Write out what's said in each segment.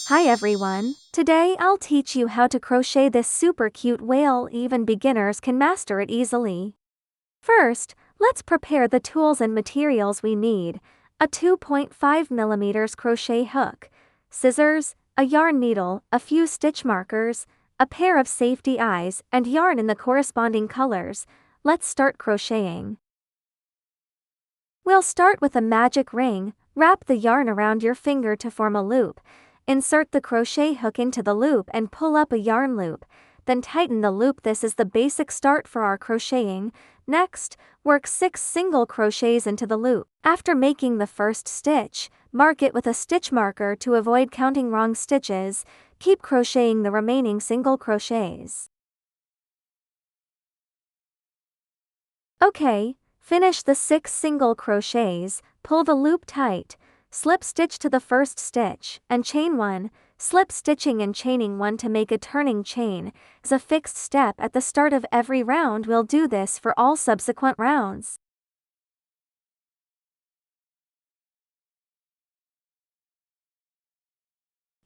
Hi everyone, today I'll teach you how to crochet this super cute whale. Even beginners can master it easily. First, let's prepare the tools and materials we need: a 2.5mm crochet hook, scissors, a yarn needle, a few stitch markers, a pair of safety eyes, and yarn in the corresponding colors. Let's start crocheting. We'll start with a magic ring. Wrap the yarn around your finger to form a loop. Insert the crochet hook into the loop and pull up a yarn loop, then tighten the loop. This is the basic start for our crocheting. Next, work 6 single crochets into the loop. After making the first stitch, mark it with a stitch marker to avoid counting wrong stitches. Keep crocheting the remaining single crochets. Okay, finish the 6 single crochets, pull the loop tight, slip stitch to the first stitch, and chain 1. Slip stitching and chaining 1 to make a turning chain is a fixed step at the start of every round. We'll do this for all subsequent rounds.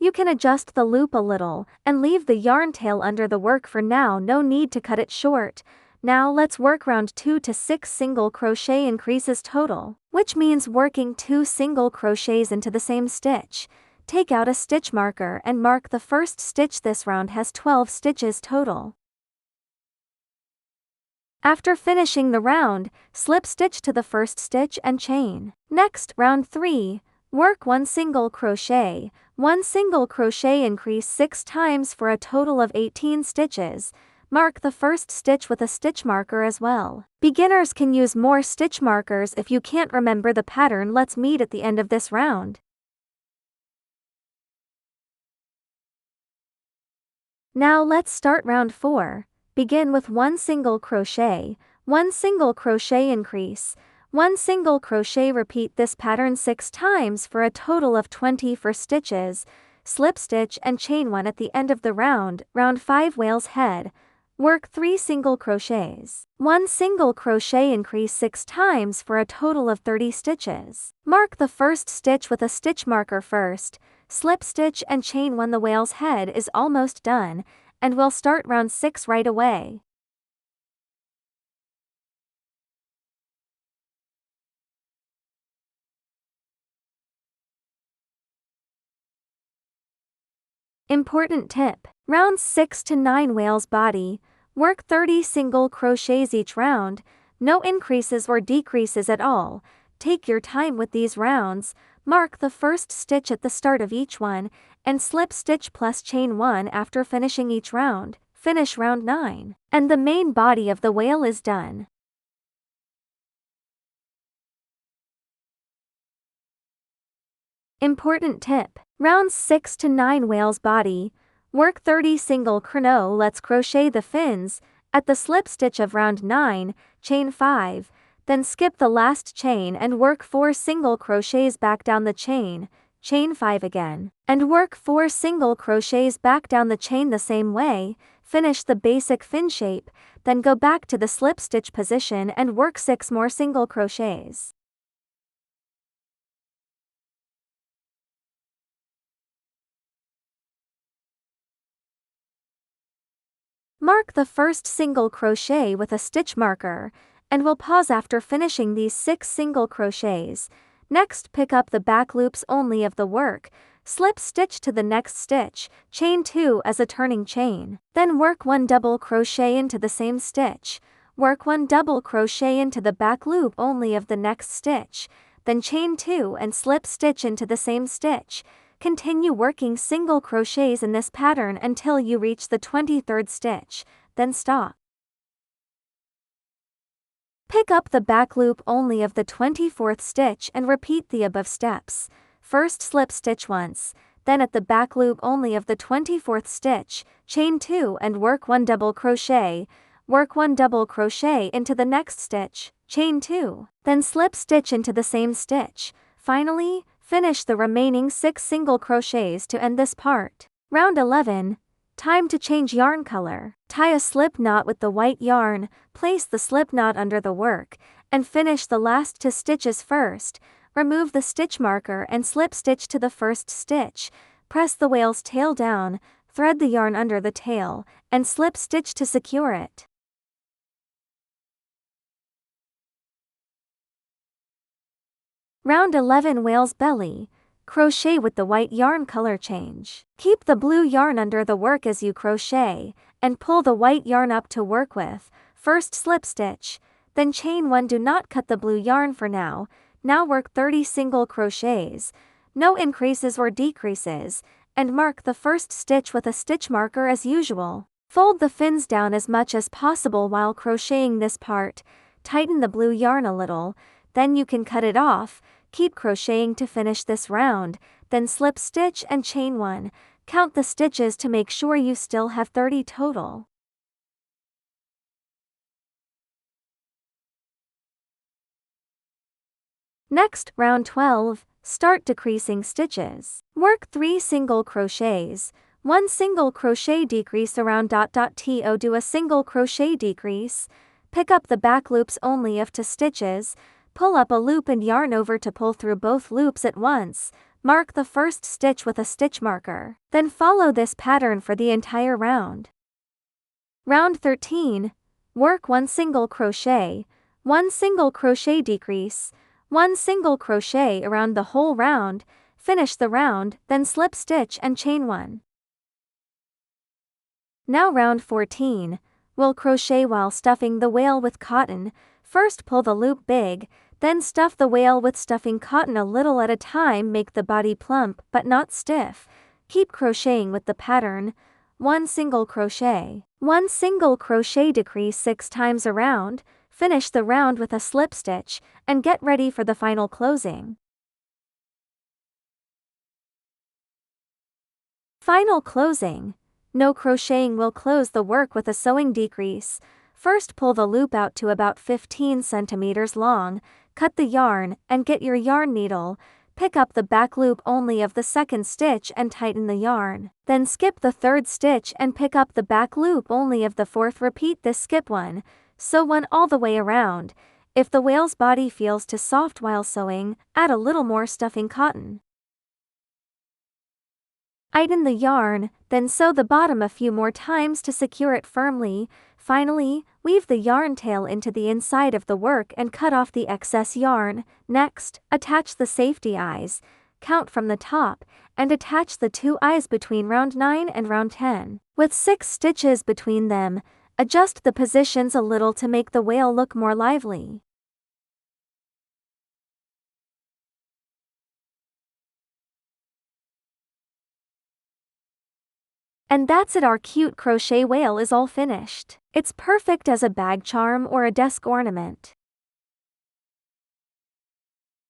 You can adjust the loop a little and leave the yarn tail under the work for now. No need to cut it short. Now let's work round 2 to 6 single crochet increases total, which means working 2 single crochets into the same stitch. Take out a stitch marker and mark the first stitch. This round has 12 stitches total. After finishing the round, slip stitch to the first stitch and chain. Next, round 3, work 1 single crochet. 1 single crochet increase 6 times for a total of 18 stitches. Mark the first stitch with a stitch marker as well. Beginners can use more stitch markers if you can't remember the pattern. Let's meet at the end of this round. Now let's start round 4. Begin with 1 single crochet, 1 single crochet increase, 1 single crochet. Repeat this pattern 6 times for a total of 24 stitches. Slip stitch and chain 1 at the end of the round. Round 5, whale's head. Work 3 single crochets. 1 single crochet increase 6 times for a total of 30 stitches. Mark the first stitch with a stitch marker first. Slip stitch and chain 1. The whale's head is almost done, and we'll start round 6 right away. Important tip: rounds 6 to 9, whale's body. Work 30 single crochets each round, no increases or decreases at all. Take your time with these rounds. Mark the first stitch at the start of each one, and slip stitch plus chain 1 after finishing each round. Finish round 9, and the main body of the whale is done. Important tip: rounds 6 to 9, whale's body. Work 30 single chrono. Let's crochet the fins. At the slip stitch of round 9, chain 5, then skip the last chain and work 4 single crochets back down the chain, chain 5 again, and work 4 single crochets back down the chain the same way. Finish the basic fin shape, then go back to the slip stitch position and work 6 more single crochets. Mark the first single crochet with a stitch marker, and we'll pause after finishing these 6 single crochets. Next, pick up the back loops only of the work, slip stitch to the next stitch, chain 2 as a turning chain, then work 1 double crochet into the same stitch, work 1 double crochet into the back loop only of the next stitch, then chain 2 and slip stitch into the same stitch. Continue working single crochets in this pattern until you reach the 23rd stitch, then stop. Pick up the back loop only of the 24th stitch and repeat the above steps. First slip stitch once, then at the back loop only of the 24th stitch, chain 2 and work 1 double crochet, work 1 double crochet into the next stitch, chain 2, then slip stitch into the same stitch. Finally, finish the remaining 6 single crochets to end this part. Round 11. Time to change yarn color. Tie a slip knot with the white yarn, place the slip knot under the work, and finish the last 2 stitches first. Remove the stitch marker and slip stitch to the first stitch. press the whale's tail down, thread the yarn under the tail, and slip stitch to secure it. Round 11 Whale's belly. Crochet with the white yarn color change. Keep the blue yarn under the work as you crochet, and pull the white yarn up to work with. First slip stitch, then chain 1. Do not cut the blue yarn for now. Now work 30 single crochets, no increases or decreases, and mark the first stitch with a stitch marker as usual. Fold the fins down as much as possible while crocheting this part. Tighten the blue yarn a little, then you can cut it off. Keep crocheting to finish this round, then slip stitch and chain 1. Count the stitches to make sure you still have 30 total. Next, round 12, start decreasing stitches. Work 3 single crochets, 1 single crochet decrease around ... to do a single crochet decrease, pick up the back loops only of 2 stitches, pull up a loop and yarn over to pull through both loops at once, mark the first stitch with a stitch marker. Then follow this pattern for the entire round. Round 13, work 1 single crochet, 1 single crochet decrease, 1 single crochet around the whole round, finish the round, then slip stitch and chain 1. Now round 14, we'll crochet while stuffing the whale with cotton. First pull the loop big, then stuff the whale with stuffing cotton a little at a time. Make the body plump but not stiff. Keep crocheting with the pattern. 1 single crochet, 1 single crochet decrease 6 times around, finish the round with a slip stitch, and get ready for the final closing. Final closing. No crocheting will close the work with a sewing decrease. First pull the loop out to about 15 centimeters long, cut the yarn, and get your yarn needle. Pick up the back loop only of the second stitch and tighten the yarn. Then skip the third stitch and pick up the back loop only of the fourth. Repeat this skip 1, sew 1 all the way around. If the whale's body feels too soft while sewing, add a little more stuffing cotton. Tighten the yarn, then sew the bottom a few more times to secure it firmly. Finally, weave the yarn tail into the inside of the work and cut off the excess yarn. Next, attach the safety eyes, count from the top, and attach the 2 eyes between round 9 and round 10. With 6 stitches between them, adjust the positions a little to make the whale look more lively. And that's it, our cute crochet whale is all finished. It's perfect as a bag charm or a desk ornament.